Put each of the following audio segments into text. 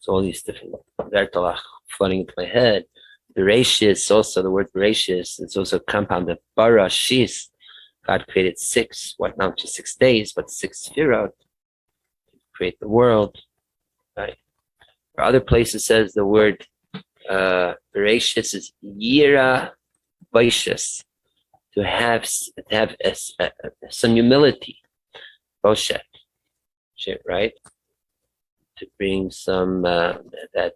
So all these different Vertalach flooding into my head. Bereishit, also the word Bereishit, it's also a compound of Barashis. God created not just 6 days, but 6 Sefirot to create the world. Right? For other places says the word Bereishit is Yira Baishis, to have some humility. Boshet, right? To bring some that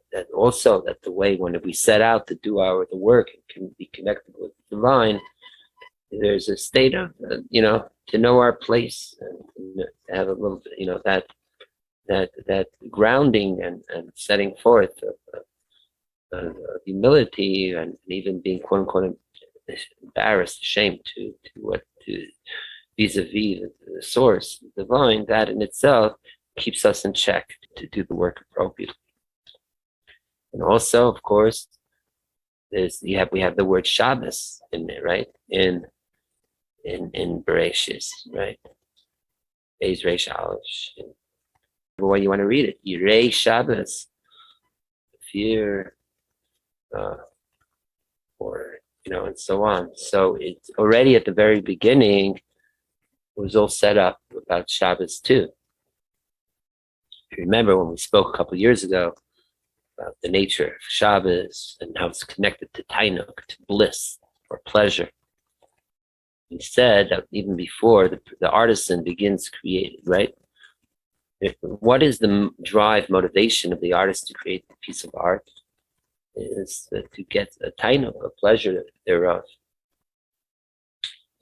the way when we set out to do the work and can be connected with the divine, there's a state of to know our place and to have a little that grounding and setting forth of humility and even being quote unquote embarrassed, ashamed to vis-a-vis the source, the divine. That in itself keeps us in check to do the work appropriately. And also, of course, we have the word Shabbos in there, right? In Bereishit, right? Beis Reish Aleph. The way you want to read it, Yirei Shabbos, fear, or and so on. So it's already at the very beginning. It was all set up about Shabbos too. If you remember when we spoke a couple of years ago about the nature of Shabbos and how it's connected to Tainuk, to bliss or pleasure. We said that even before the artisan begins creating, right? What is the drive, motivation of the artist to create a piece of art? Is to get a Tainuk, a pleasure thereof.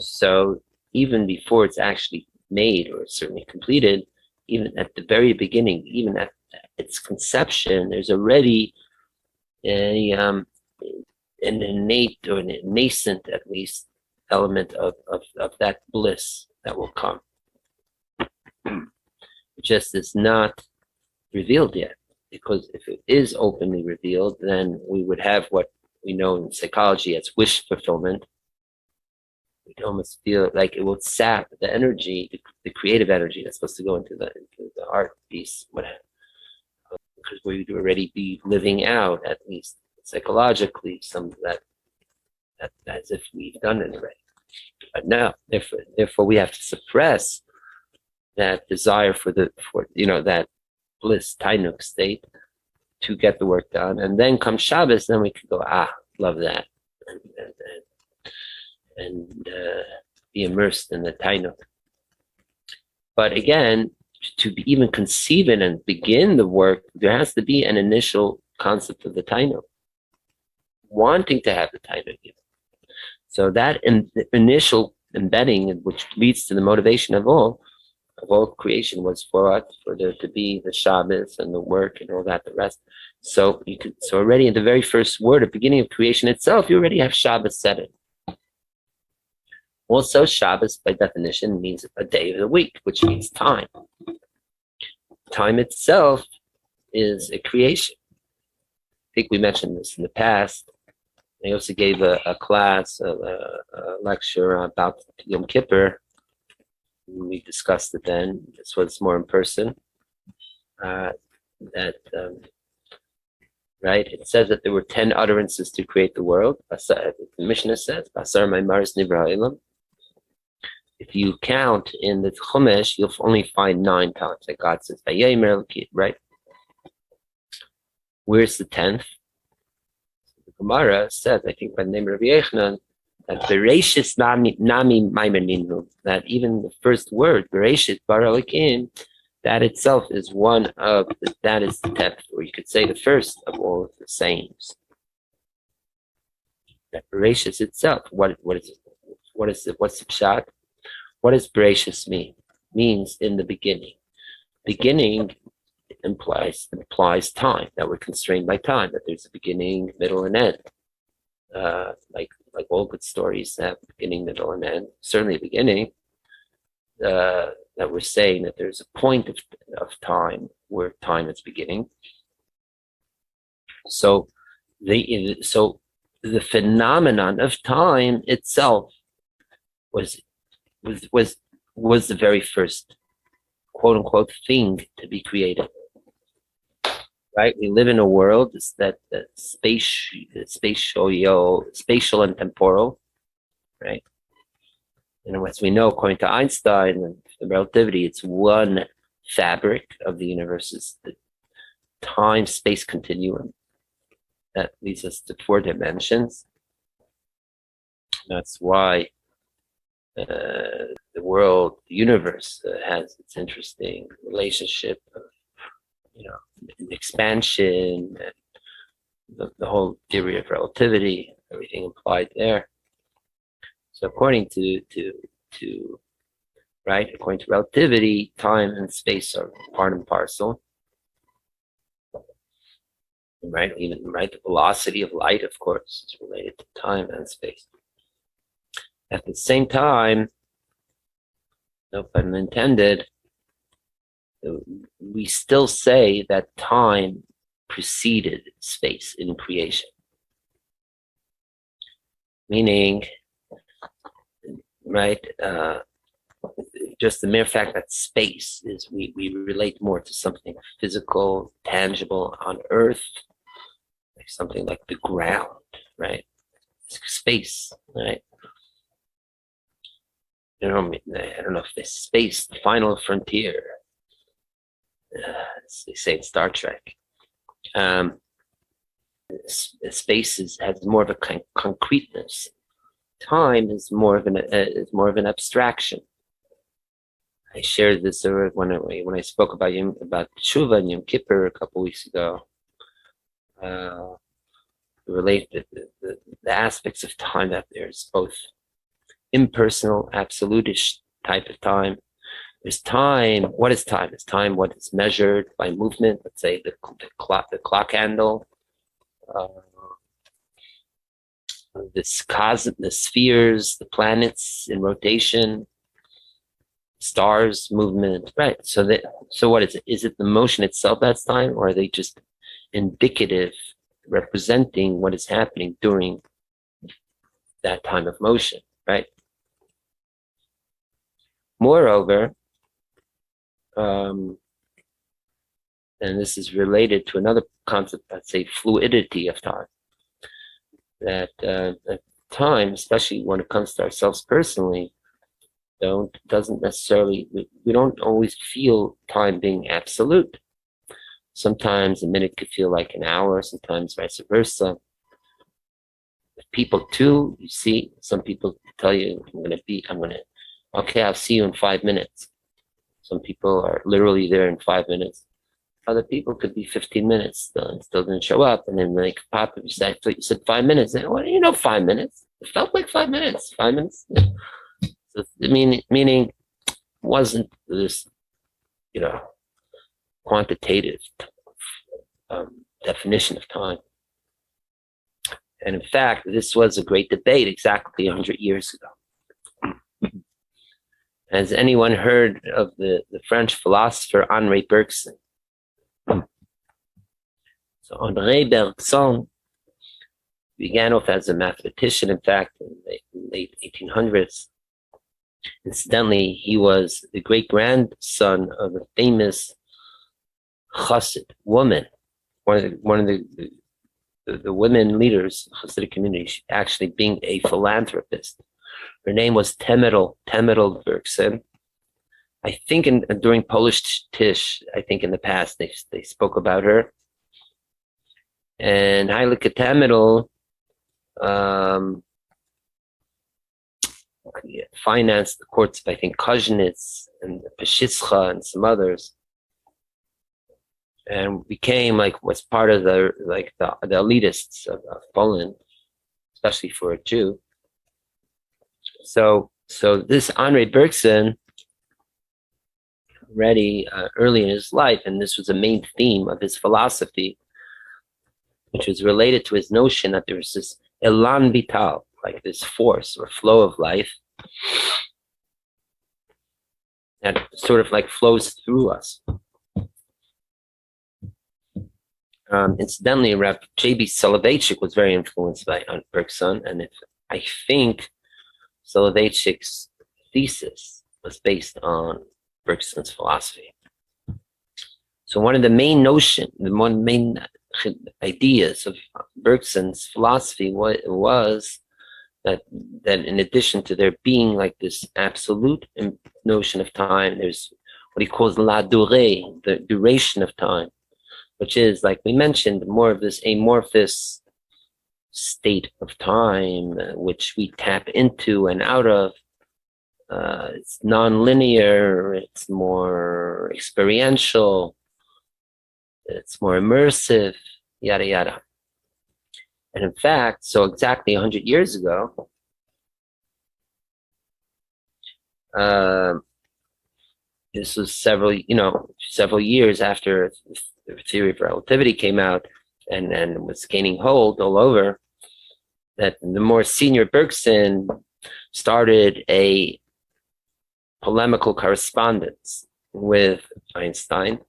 So even before it's actually made or certainly completed, even at the very beginning, even at its conception, there's already an innate or a nascent, at least, element of that bliss that will come. It just is not revealed yet, because if it is openly revealed, then we would have what we know in psychology as wish fulfillment. We'd almost feel like it will sap the energy, the creative energy that's supposed to go into the art piece, whatever. Because we would already be living out, at least psychologically, some of that as if we've done it already. But no, therefore we have to suppress that desire for that bliss, Tainuk state to get the work done. And then come Shabbos, then we can go, love that. And be immersed in the Tainuk. But again, to even conceive it and begin the work, there has to be an initial concept of the Tainuk, wanting to have the Tainuk. So that initial embedding, which leads to the motivation of all creation, was for there to be the Shabbos and the work and all that, the rest. So already in the very first word, at the beginning of creation itself, you already have Shabbos set in. Also, Shabbos, by definition, means a day of the week, which means time. Time itself is a creation. I think we mentioned this in the past. I also gave a class, a lecture about Yom Kippur. We discussed it then. This was more in person. Right? It says that there were 10 utterances to create the world. The Mishnah says, Basar Maimaris Nivra Ha'olam. If you count in the Chumash, you'll only find 9 times that God says, right? Where's the 10th? The Gemara says, I think by the name of Rabbi Yechanan, that Bereishit nami maimer ninu, that even the first word, Bereishit bara Elokim, that itself is that is the 10th, or you could say the first of all of the sayings. That Bereishit itself, what is it? What's the pshat? What does Bereishit mean? Means in the beginning. Beginning implies time, that we're constrained by time, that there's a beginning, middle, and end. Like all good stories have beginning, middle, and end. Certainly a beginning, that we're saying that there's a point of time where time is beginning. So the phenomenon of time itself was the very first quote unquote thing to be created. right? We live in a world that spatial and temporal, right? And as we know, according to Einstein and the relativity, it's one fabric of the universe, is the time-space continuum that leads us to 4 dimensions. That's why the world, the universe, has its interesting relationship of, expansion and the whole theory of relativity, everything implied there. So according to relativity, time and space are part and parcel. Right, the velocity of light, of course, is related to time and space. At the same time, no pun intended, we still say that time preceded space in creation. Meaning, just the mere fact that space is, we relate more to something physical, tangible on Earth, like something like the ground, right? Space, right? I don't know if this space, the final frontier, as they say in Star Trek. Space has more of a concreteness. Time is more of an abstraction. I shared this when I spoke about Tshuva and Yom Kippur a couple weeks ago. Related the aspects of time, that there's both impersonal, absolutist type of time. There's time. What is time? It's time what is measured by movement. Let's say the clock handle, the spheres, the planets in rotation, stars movement. Right. So what is it? Is it the motion itself that's time, or are they just indicative, representing what is happening during that time of motion? Right. Moreover, and this is related to another concept, let's say fluidity of time, that time, especially when it comes to ourselves personally, doesn't necessarily, we don't always feel time being absolute. Sometimes a minute could feel like an hour, sometimes vice versa. People too, you see, some people tell you, okay, I'll see you in 5 minutes. Some people are literally there in 5 minutes. Other people could be 15 minutes still didn't show up, and then they pop up and say, I thought you said 5 minutes. And, well, 5 minutes. It felt like 5 minutes. 5 minutes. So, meaning wasn't this, quantitative definition of time. And in fact, this was a great debate exactly 100 years ago. Has anyone heard of the French philosopher Henri Bergson? So Henri Bergson began off as a mathematician, in fact, in the late 1800s. Incidentally, he was the great-grandson of a famous Chassid woman, one of the women leaders of the Hasidic community, actually being a philanthropist. Her name was Temerel Bergson. I think during Polish Tish, I think in the past they spoke about her. And Heilige Temerel financed the courts of, I think, Koznitz and Peshischa and some others, and became was part of the elitists of Poland, especially for a Jew. So this Henri Bergson, already early in his life, and this was a main theme of his philosophy, which was related to his notion that there was this elan vital, like this force or flow of life that sort of flows through us. Incidentally, Rav J.B. Soloveitchik was very influenced by Bergson, and I think Soloveitchik's thesis was based on Bergson's philosophy. So one of the main ideas of Bergson's philosophy was that in addition to there being like this absolute notion of time, there's what he calls la durée, the duration of time, which is, like we mentioned, more of this amorphous state of time, which we tap into and out of. It's non-linear, it's more experiential, it's more immersive, yada, yada. And in fact, so exactly 100 years ago, this was several years after the theory of relativity came out and was gaining hold all over, that the more senior Bergson started a polemical correspondence with Einstein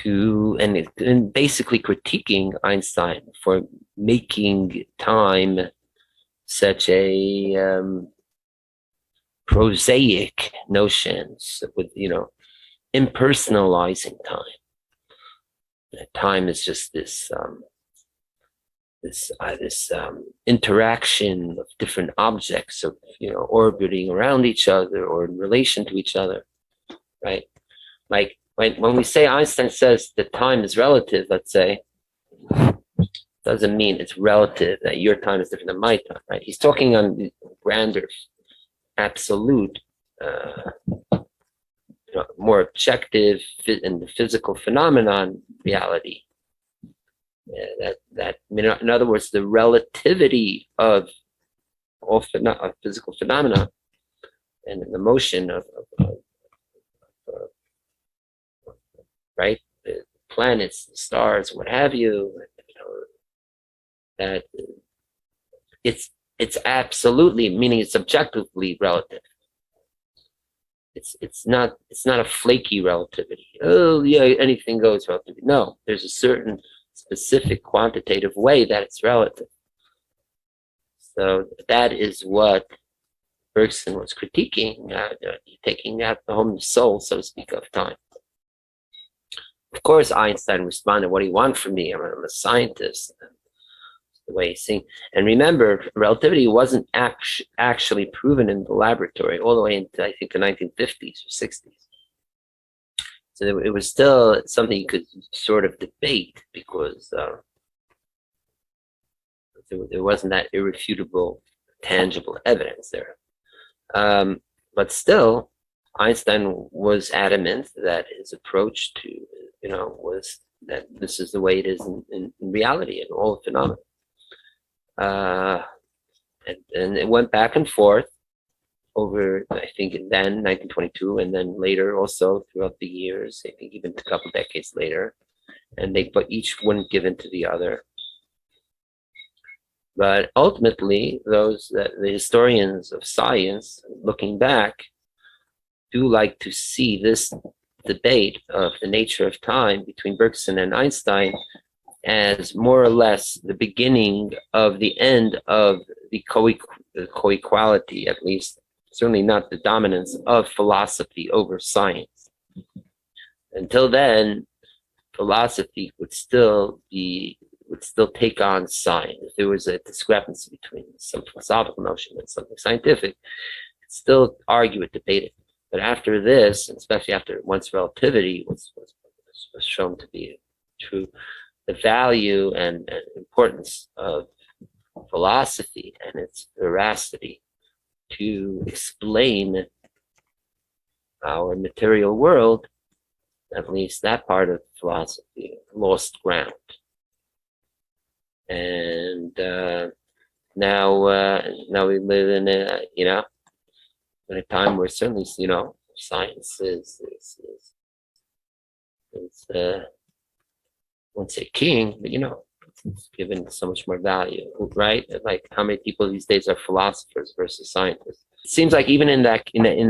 and basically critiquing Einstein for making time such a prosaic notions with, impersonalizing time. That time is just this interaction of different objects of, orbiting around each other or in relation to each other, right? Like when we say Einstein says that time is relative, let's say, doesn't mean it's relative, that your time is different than my time, right? He's talking on the grander, absolute, more objective and the physical phenomenon reality. In other words, the relativity of all physical phenomena and the motion of right, the planets, the stars, what have you, that it's absolutely, meaning it's objectively relative. It's not a flaky relativity. Oh yeah, anything goes relativity. No, there's a certain specific quantitative way that it's relative. So that is what Bergson was critiquing, taking out the whole soul, so to speak, of time. Of course, Einstein responded, "What do you want from me? I'm a scientist." The way he's saying, and remember, relativity wasn't actually proven in the laboratory all the way into, I think, the 1950s or 60s. So it was still something you could sort of debate because there wasn't that irrefutable, tangible evidence there. But still, Einstein was adamant that his approach to, was that this is the way it is in reality and all phenomena. And it went back and forth over, I think, then 1922, and then later also throughout the years, I think even a couple decades later, but each wouldn't give in to the other. But ultimately, the historians of science, looking back, do like to see this debate of the nature of time between Bergson and Einstein as more or less the beginning of the end of the co-equality, at least, certainly not the dominance of philosophy over science. Until then, philosophy would still take on science. If there was a discrepancy between some philosophical notion and something scientific, it's still argue it, debate it. But after this, especially after once relativity was shown to be true, the value and importance of philosophy and its veracity to explain our material world, at least that part of philosophy, lost ground. And now we live in a time where certainly, science is I won't say king, but it's given so much more value, right? Like how many people these days are philosophers versus scientists? It seems like even in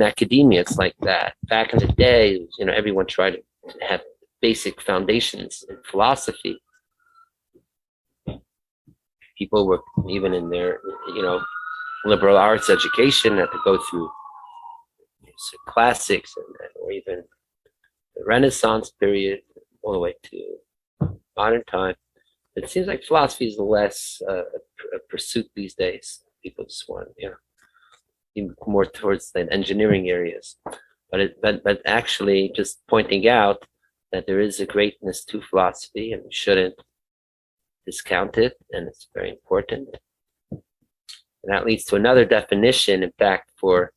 academia, it's like that. Back in the day, everyone tried to have basic foundations in philosophy. People were even in their, liberal arts education had to go through classics or even the Renaissance period all the way to modern time. It seems like philosophy is less a pursuit these days. People just want, even more towards the engineering areas. But actually, just pointing out that there is a greatness to philosophy, and we shouldn't discount it, and it's very important. And that leads to another definition, in fact, for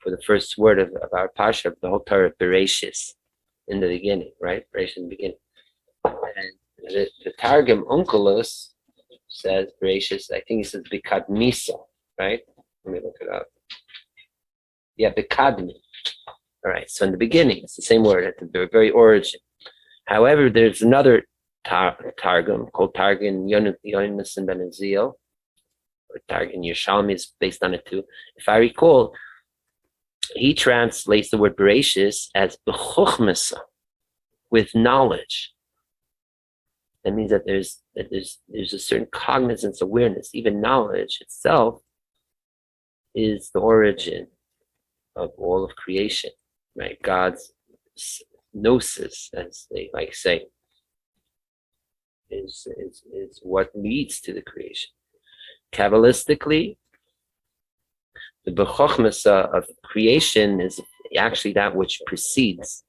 the first word of our Pasha, the whole Torah, Bereishit, in the beginning, right? Bereishit in the beginning. And the Targum Onkelos says Bereishit, I think he says Bikadmisa, right? Let me look it up. Yeah, Bikadmi. All right, so in the beginning, it's the same word at the very origin. However, there's another Targum called Targum Yonasan ben Azil, or Targum Yerushalmi is based on it too. If I recall, he translates the word Bereishis as b'chochmasa, with knowledge. That means that there's a certain cognizance, awareness, even knowledge itself is the origin of all of creation, right? God's gnosis, as they like say, is what leads to the creation. Kabbalistically, the b'chochmasa of creation is actually that which precedes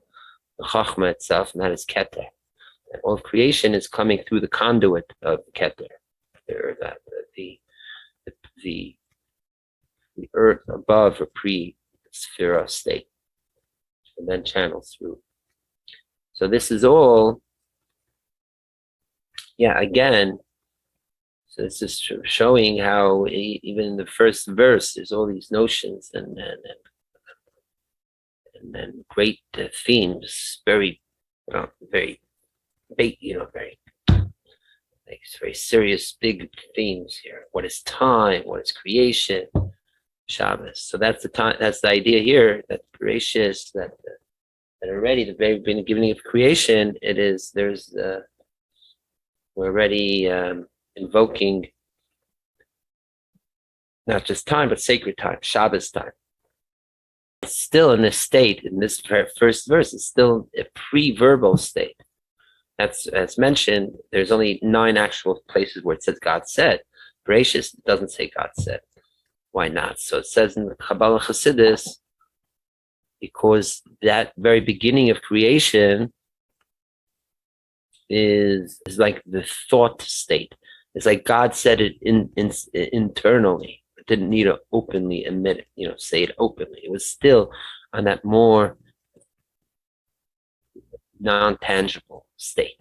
the chachma itself, and that is keter. And all of creation is coming through the conduit of keter, the earth above a pre-sphera state, and then channels through. So this is all, again, so it's just showing how even in the first verse there's all these notions and then great themes, very very serious big themes here. What is time? What is creation? Shabbos. So that's the time. That's the idea here. That gracious. That already the very beginning of creation. We're already invoking not just time, but sacred time, Shabbos time. It's still in a state, in this first verse, it's still a pre-verbal state. That's, as mentioned, there's only 9 actual places where it says God said. Bereishit doesn't say God said. Why not? So it says in the Kabbalah Chassidus, because that very beginning of creation is like the thought state. It's like God said it internally. It didn't need to openly admit it, say it openly. It was still on that more non-tangible state.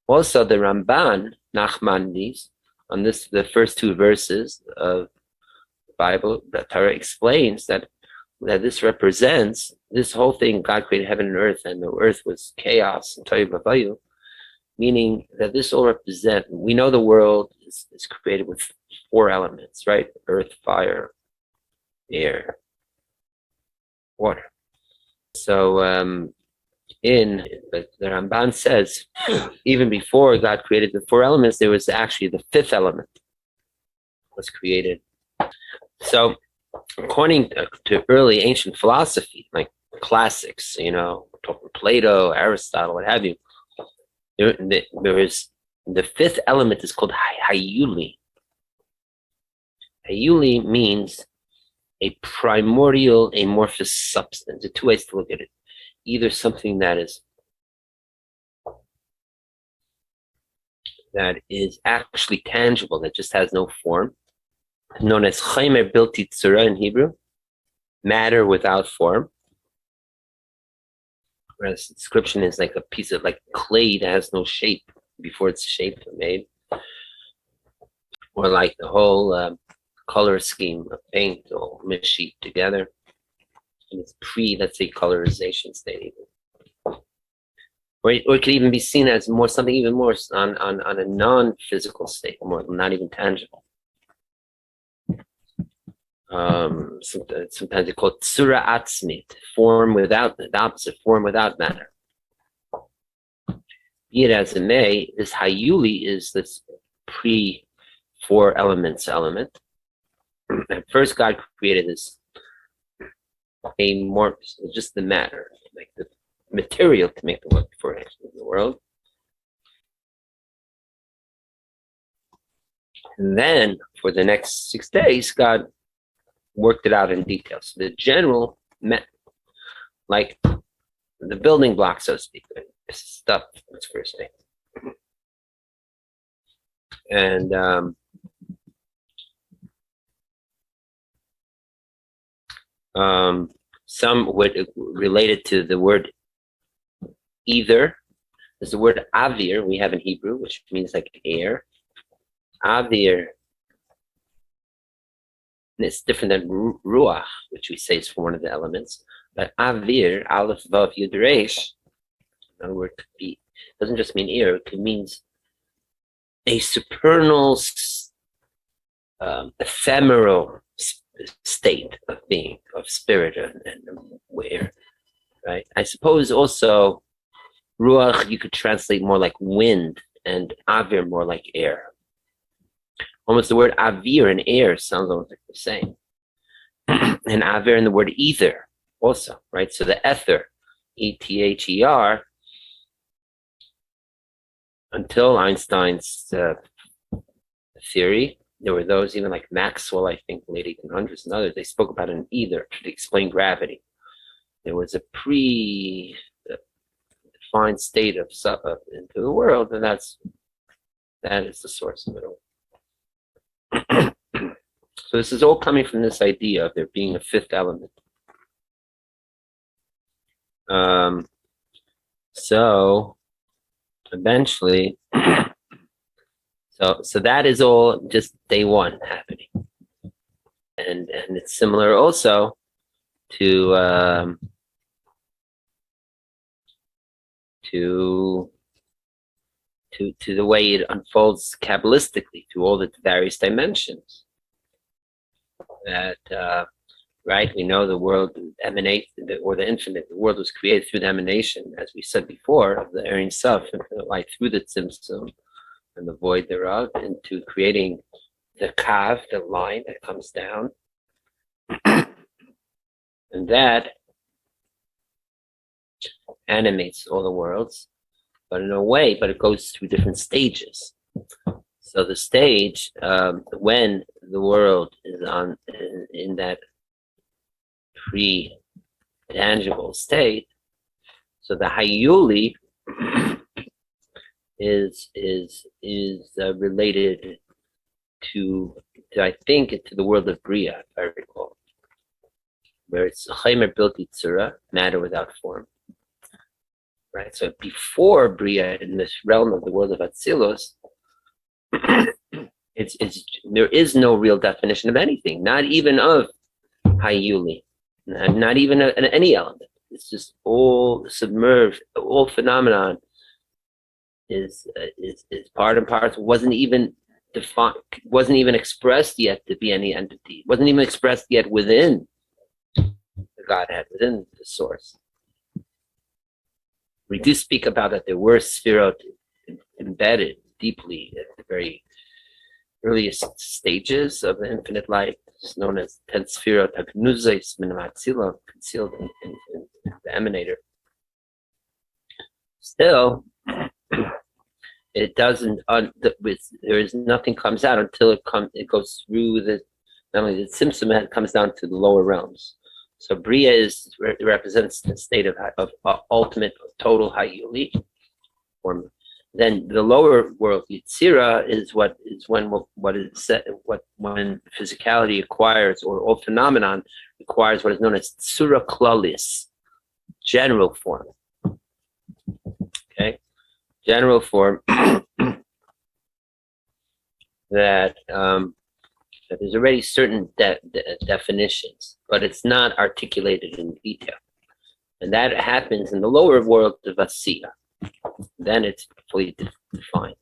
Also, the Ramban, Nachmanides, on the first 2 verses of the Bible, the Torah explains that this represents this whole thing. God created heaven and earth, and the earth was chaos and tohu vavohu, meaning that this all represents. We know the world is created with 4 elements, right? Earth, fire, air, water. So, but the Ramban says, even before God created the 4 elements, there was actually the 5th element was created. So, according to early ancient philosophy, like classics, talking Plato, Aristotle, what have you, there is the 5th element is called Hayuli. Hayuli means a primordial amorphous substance. There are 2 ways to look at it. Either something that is actually tangible, that just has no form, known as Chaimer Bilti Tzura in Hebrew, matter without form. Whereas the description is like a piece of like clay that has no shape before it's shaped or made. Or like the whole color scheme of paint all mishit together. And it's let's say, colorization state. Or it could even be seen as something even more on a non-physical state, more not even tangible. Sometimes they call it tsura atzmit, form without, the opposite, form without matter. Be it as it may, this hayuli is this pre-4 elements element. And first God created this amorphous, just the matter. like the material to make the world before it actually in the world. And then for the next 6 days, God worked it out in detail. So the general met, like the building blocks, so to speak, stuff was first day. And some would related to the word either. There's the word avir we have in Hebrew, which means like air. Avir, and it's different than ruach, which we say is for one of the elements. But avir, aleph, vav, yud, resh, another word could be, doesn't just mean air, it means a supernal, ephemeral state of being, of spirit, and where, right? I suppose also ruach you could translate more like wind, and avir more like air. Almost the word avir and air sounds almost like the same. And avir and the word ether also, right? So the ether, E-T-H-E-R, until Einstein's theory, there were those, even like Maxwell, I think, late 1800s and others, they spoke about an ether to explain gravity. There was a pre-defined state of into the world, and that is the source of it all. So this is all coming from this idea of there being a fifth element. So eventually, so that is all just day one happening, and it's similar also to the way it unfolds Kabbalistically through all the various dimensions. That right, we know the world emanates, or the infinite. The world was created through the emanation, as we said before, of the Ein Sof, infinite light through the Tzimtzum and the void thereof, into creating the Kav, the line that comes down, and that animates all the worlds. But in a way, but it goes through different stages. So the stage, when the world is in that pre-tangible state, so the Hayuli is related to I think to the world of Bria, if I recall, where it's Chaimer Bilti Tzura, matter without form. Right, so before Bria, in this realm of the world of Atzilus, there is no real definition of anything, not even of Hayuli, not even any element. It's just all submerged. All phenomenon is part and parcel. Wasn't even defined. Wasn't even expressed yet to be any entity. Wasn't even expressed yet within the Godhead, within the source. We do speak about that there were sphirot embedded deeply at the very earliest stages of the infinite light. It's known as 10 sphirot hagnuzos min ha'atzila, concealed in the emanator. Still, it doesn't. There is nothing comes out until it goes through not only the Tzimtzum, it comes down to the lower realms. So Bria represents the state of ultimate total Hayuli. Then the lower world Yitzira is when physicality acquires, or all phenomenon requires what is known as Tsura Klalis, general form. Okay, general form that there's already certain definitions, but it's not articulated in detail. And that happens in the lower world of Asiya. Then it's fully defined.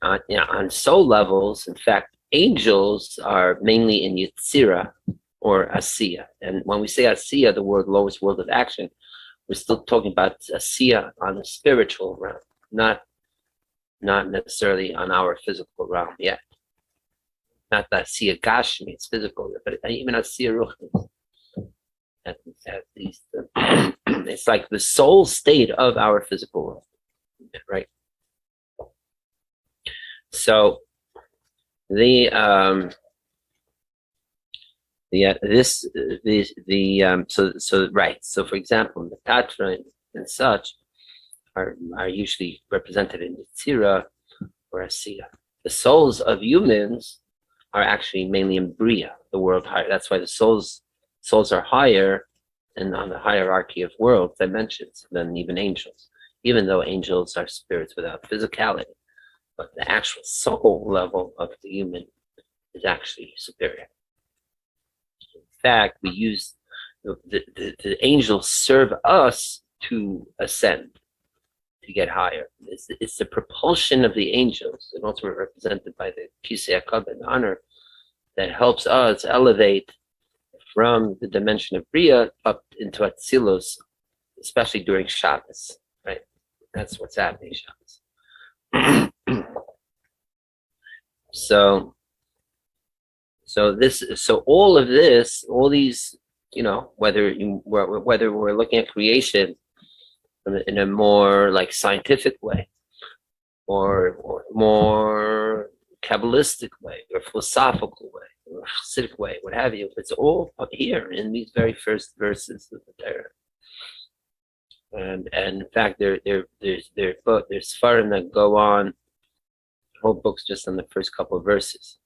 On soul levels, in fact, angels are mainly in Yetzirah or Asiya. And when we say Asiya, the lowest world of action, we're still talking about Asiya on the spiritual realm, not necessarily on our physical realm yet. Not that Asiya Gashmi, it's physical, but even Asiya Ruchni. at least it's like the soul state of our physical world, right? So the right. So for example, the Tatra and such are usually represented in the Tzira or Asiya. The souls of humans are actually mainly in Bria, the world higher. That's why the souls are higher and on the hierarchy of world dimensions than even angels, even though angels are spirits without physicality. But the actual soul level of the human is actually superior. In fact, we use the angels serve us to ascend, to get higher. It's the propulsion of the angels, and also represented by the Kisei HaKavod, the honor, that helps us elevate from the dimension of Bria up into Atzilus, especially during Shabbos, right? That's what's happening Shabbos. So all of this, all these, whether we're looking at creation in a more like scientific way, or more Kabbalistic way, or philosophical way, or Hasidic way, what have you, it's all up here in these very first verses of the Torah. And in fact, there's Sfarim that go on whole books just on the first couple of verses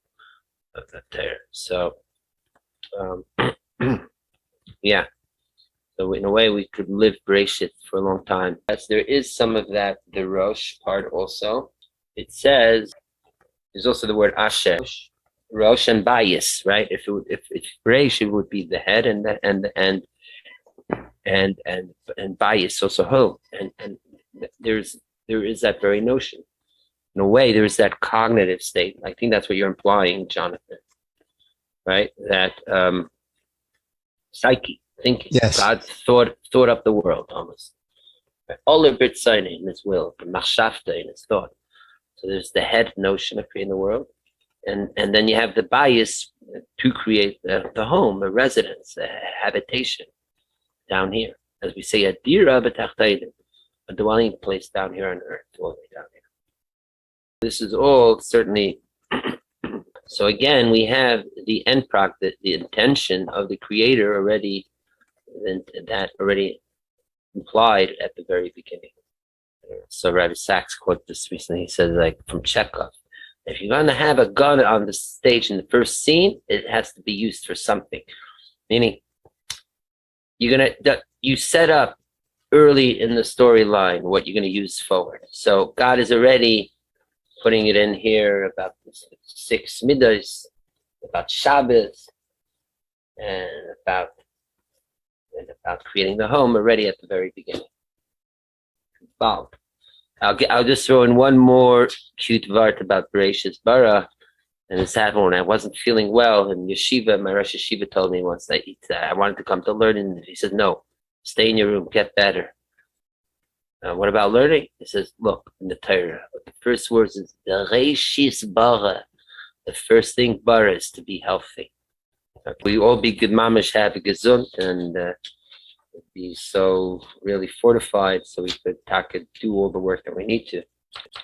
of that Torah. So, yeah. So in a way, we could live Bereishit for a long time. As there is some of that, the Rosh part also. It says there's also the word Asher, Rosh and Bayis, right? If Bereishit would be the head and Bayis also home, and there is that very notion. In a way, there is that cognitive state. I think that's what you're implying, Jonathan, right? That psyche, thinking. Yes. God thought up the world almost. All of it in his will, the machshavta in his thought. So there's the head notion of creating the world, and then you have the bias to create the home, a residence, a habitation down here. As we say, a dira b'tachtayim, a dwelling place down here on earth, all the way down here. This is all certainly. So again, we have the end product, the intention of the Creator already, and that already implied at the very beginning. So Rabbi Sachs quoted this recently. He says, like from Chekhov, if you're going to have a gun on the stage in the first scene, it has to be used for something. Meaning, you set up early in the storyline what you're going to use forward. So God is already putting it in here about the 6 midos, about Shabbos, and about creating the home already at the very beginning. Involved. I'll just throw in one more cute vart about Bereishit bara, and it's happened when I wasn't feeling well in yeshiva. My Rosh Yeshiva told me once that I wanted to come to learn, and he said, "No, stay in your room, get better." What about learning? He says, look, in the Torah, the first words is Bereishit bara. The first thing bara is to be healthy. We all be good mamish, have a gesund, and be so really fortified so we could do all the work that we need to.